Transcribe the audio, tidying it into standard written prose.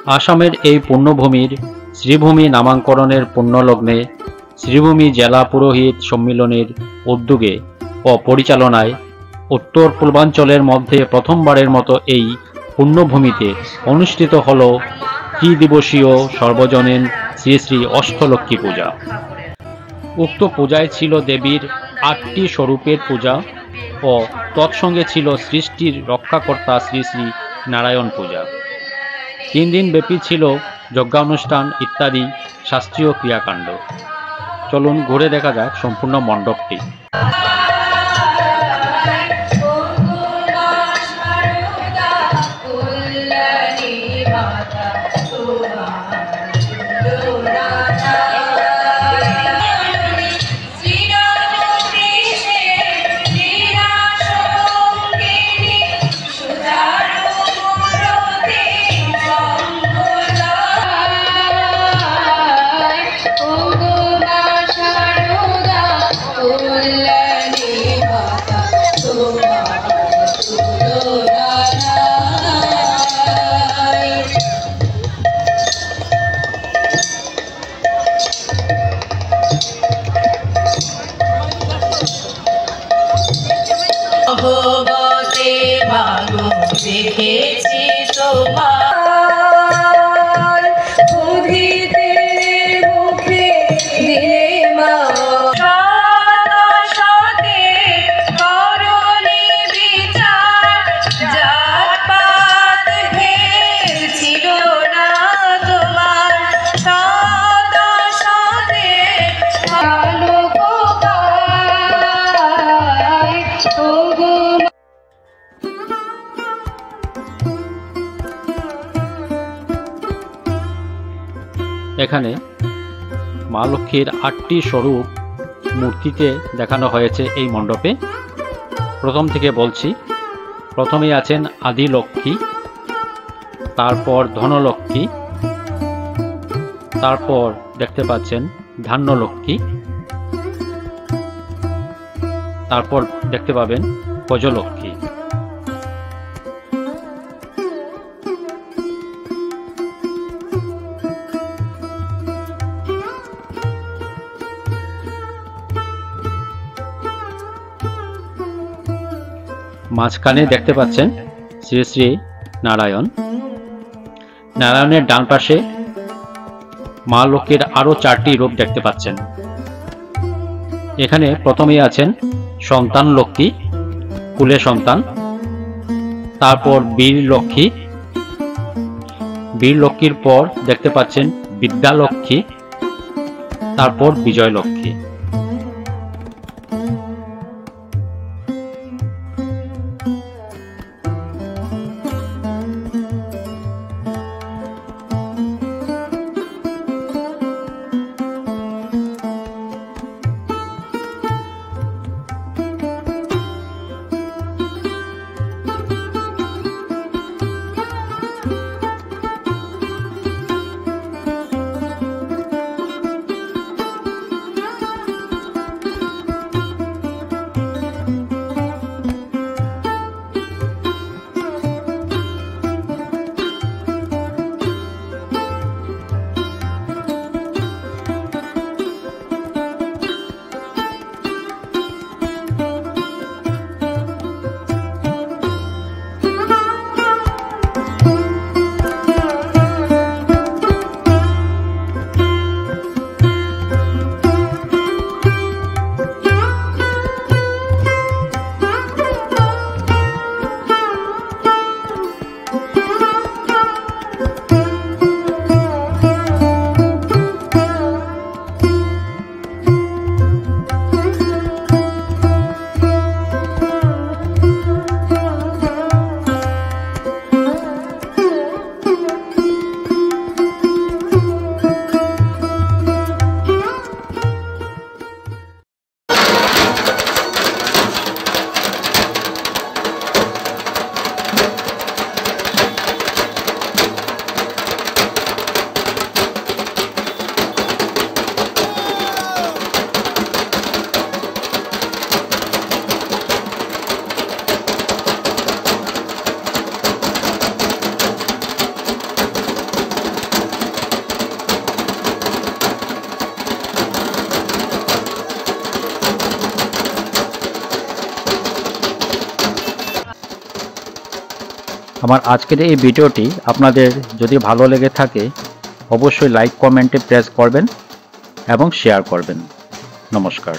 আসামের এই পুণ্যভূমির শ্রীভূমি নামাঙ্করণের পুণ্যলগ্নে শ্রীভূমি জেলা পুরোহিত সম্মিলনের উদ্যোগে ও পরিচালনায় উত্তর পূর্বাঞ্চলের মধ্যে প্রথমবারের মতো এই পুণ্যভূমিতে অনুষ্ঠিত হল ত্রিদিবসীয় সর্বজনীন শ্রী শ্রী অষ্টলক্ষ্মী পূজা। উক্ত পূজায় ছিল দেবীর 8টি স্বরূপের পূজা ও তৎসঙ্গে ছিল সৃষ্টির রক্ষাকর্তা শ্রী শ্রী নারায়ণ পূজা। 3 দিন ব্যাপী ছিল যজ্ঞানুষ্ঠান ইত্যাদি শাস্ত্রীয় ক্রিয়াকাণ্ড। চলুন ঘুরে দেখা যাক সম্পূর্ণ মণ্ডপটি। ভগবতে ভাগো দেখেছি তোমার বুদ্ধিতে মুখে দিলে মা সতে করণে বিচার জাতপাত ভেদ ছিল না তোমার সতে ভালো এখানে মা লক্ষ্মীর 8টি স্বরূপ মূর্তিতে দেখানো হয়েছে এই মণ্ডপে। প্রথম থেকে বলছি। প্রথমেই আছেন আদি লক্ষ্মী, তারপর ধনলক্ষ্মী, তারপর দেখতে পাচ্ছেন ধান্য লক্ষ্মী, তারপর দেখতে পাবেন গজলক্ষ্মী। মাঝখানে দেখতে পাচ্ছেন শ্রী শ্রী নারায়ণ। নারায়ণের ডান পাশে মা লক্ষ্মীর আরো 4টি রূপ দেখতে পাচ্ছেন। এখানে প্রথমেই আছেন সন্তান লক্ষ্মী, কুলে সন্তান, তারপর বীর লক্ষ্মী, বীর লক্ষ্মীর পর দেখতে পাচ্ছেন বিদ্যা লক্ষ্মী, তারপর বিজয় লক্ষ্মী। আমার আজকের এই ভিডিওটি আপনাদের যদি ভালো লেগে থাকে অবশ্যই লাইক কমেন্টে প্রেস করবেন এবং শেয়ার করবেন। নমস্কার।